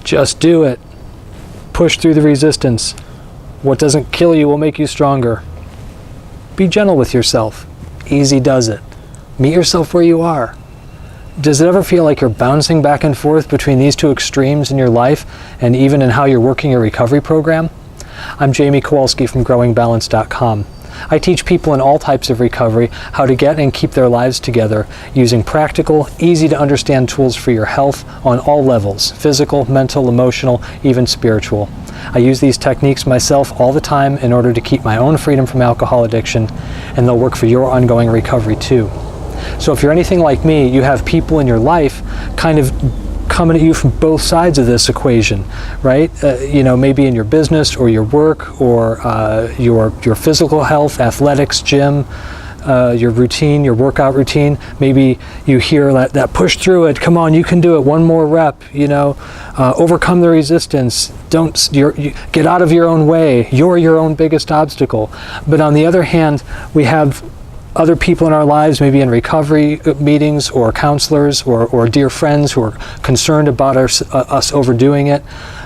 Just do it. Push through the resistance. What doesn't kill you will make you stronger. Be gentle with yourself. Easy does it. Meet yourself where you are. Does it ever feel like you're bouncing back and forth between these two extremes in your life and even in how you're working your recovery program? I'm Jamie Kowalski from GrowingBalance.com. I teach people in all types of recovery how to get and keep their lives together using practical, easy to understand tools for your health on all levels: physical, mental, emotional, even spiritual. I use these techniques myself all the time in order to keep my own freedom from alcohol addiction, and they'll work for your ongoing recovery too. So if you're anything like me, you have people in your life kind of coming at you from both sides of this equation, right? Maybe in your business or your work or your physical health, athletics, gym, your routine, your workout routine. Maybe you hear that push through it. Come on, you can do it. One more rep. Overcome the resistance. Get out of your own way. You're your own biggest obstacle. But on the other hand, we have other people in our lives, maybe in recovery meetings or counselors or dear friends who are concerned about us overdoing it,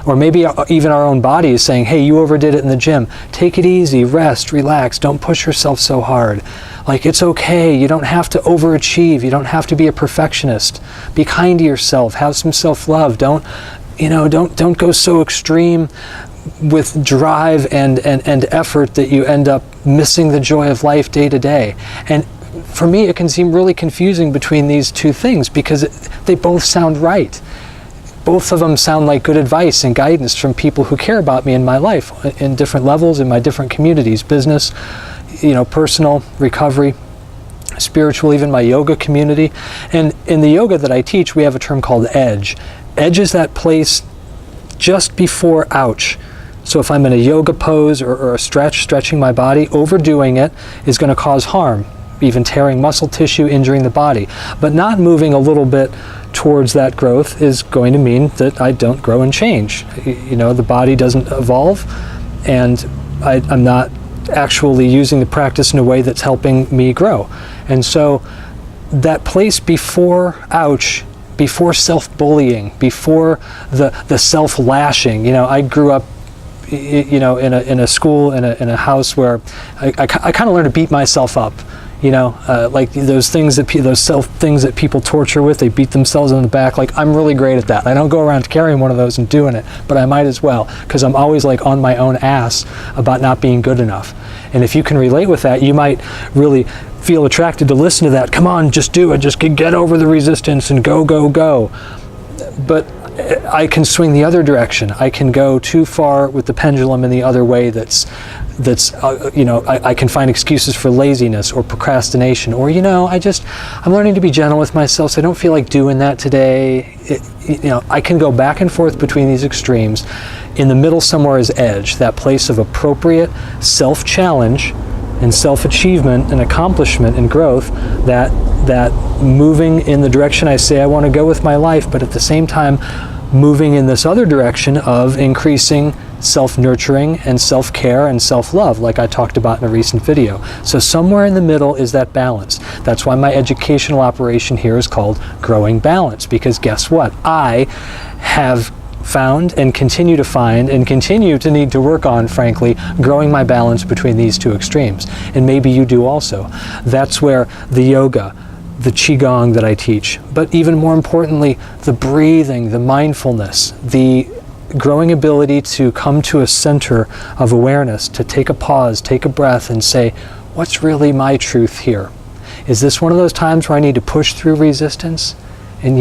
or maybe even our own bodies saying, hey, you overdid it in the gym. Take it easy, rest, relax, don't push yourself so hard. Like, it's okay, you don't have to overachieve, you don't have to be a perfectionist. Be kind to yourself, have some self-love. Don't go so extreme with drive and effort that you end up missing the joy of life day to day. And for me, it can seem really confusing between these two things because they both sound right. Both of them sound like good advice and guidance from people who care about me in my life in different levels, in my different communities: business, personal, recovery, spiritual, even my yoga community. And in the yoga that I teach, we have a term called edge. Edge is that place just before ouch. So if I'm in a yoga pose or a stretching my body, overdoing it is going to cause harm, even tearing muscle tissue, injuring the body. But not moving a little bit towards that growth is going to mean that I don't grow and change. The body doesn't evolve, and I'm not actually using the practice in a way that's helping me grow. And so that place before ouch, before self-bullying, before the self-lashing. I grew up in a school, in a house where I kind of learned to beat myself up. Like those things those self things that people torture with, they beat themselves on the back. Like, I'm really great at that. I don't go around carrying one of those and doing it, but I might as well, because I'm always like on my own ass about not being good enough. And if you can relate with that, you might really feel attracted to listen to that. Come on, just do it. Just get over the resistance and go, go, go. But I can swing the other direction. I can go too far with the pendulum in the other way. I can find excuses for laziness or procrastination, or I'm learning to be gentle with myself, so I don't feel like doing that today. I can go back and forth between these extremes. In the middle somewhere is edge, that place of appropriate self-challenge and self-achievement and accomplishment and growth, that moving in the direction I say I want to go with my life, but at the same time moving in this other direction of increasing self-nurturing and self-care and self-love, like I talked about in a recent video. So somewhere in the middle is that balance. That's why my educational operation here is called Growing Balance, because guess what? I have found and continue to find and continue to need to work on, frankly, growing my balance between these two extremes. And maybe you do also. That's where the yoga, the qigong that I teach, but even more importantly, the breathing, the mindfulness, the growing ability to come to a center of awareness, to take a pause, take a breath, and say, what's really my truth here? Is this one of those times where I need to push through resistance? And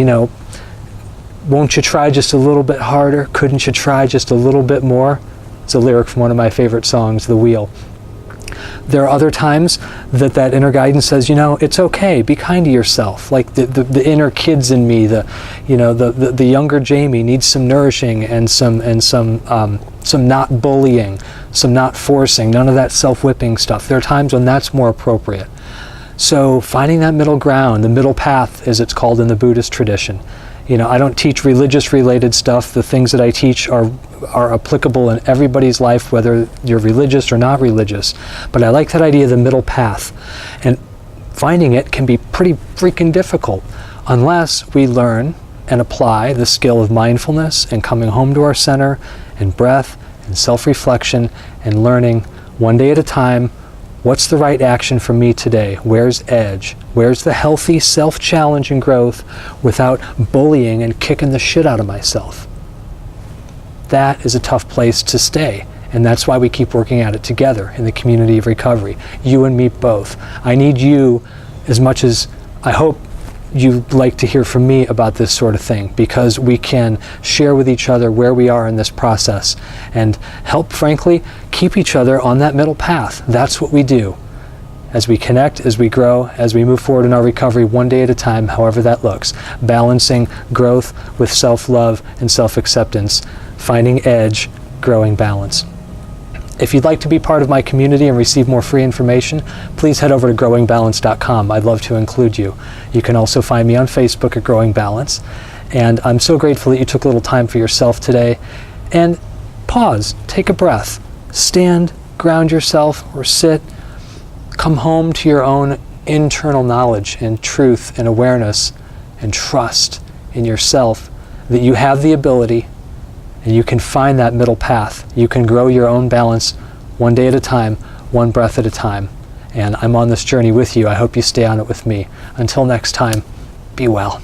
won't you try just a little bit harder? Couldn't you try just a little bit more? It's a lyric from one of my favorite songs, The Wheel. There are other times that inner guidance says, it's okay, be kind to yourself. Like the inner kids in me, the younger Jamie needs some nourishing and some not bullying, some not forcing, none of that self-whipping stuff. There are times when that's more appropriate. So finding that middle ground, the middle path, as it's called in the Buddhist tradition. I don't teach religious-related stuff. The things that I teach are applicable in everybody's life, whether you're religious or not religious. But I like that idea of the middle path. And finding it can be pretty freaking difficult unless we learn and apply the skill of mindfulness and coming home to our center and breath and self-reflection and learning one day at a time, what's the right action for me today? Where's edge? Where's the healthy self-challenge and growth without bullying and kicking the shit out of myself? That is a tough place to stay. And that's why we keep working at it together in the community of recovery. You and me both. I need you as much as I hope you'd like to hear from me about this sort of thing, because we can share with each other where we are in this process and help, frankly, keep each other on that middle path. That's what we do. As we connect, as we grow, as we move forward in our recovery one day at a time, however that looks, balancing growth with self-love and self-acceptance, finding edge, growing balance. If you'd like to be part of my community and receive more free information, please head over to growingbalance.com. I'd love to include you. You can also find me on Facebook at Growing Balance. And I'm so grateful that you took a little time for yourself today. And pause, take a breath, stand, ground yourself, or sit. Come home to your own internal knowledge and truth and awareness and trust in yourself that you have the ability and you can find that middle path. You can grow your own balance one day at a time, one breath at a time. And I'm on this journey with you. I hope you stay on it with me. Until next time, be well.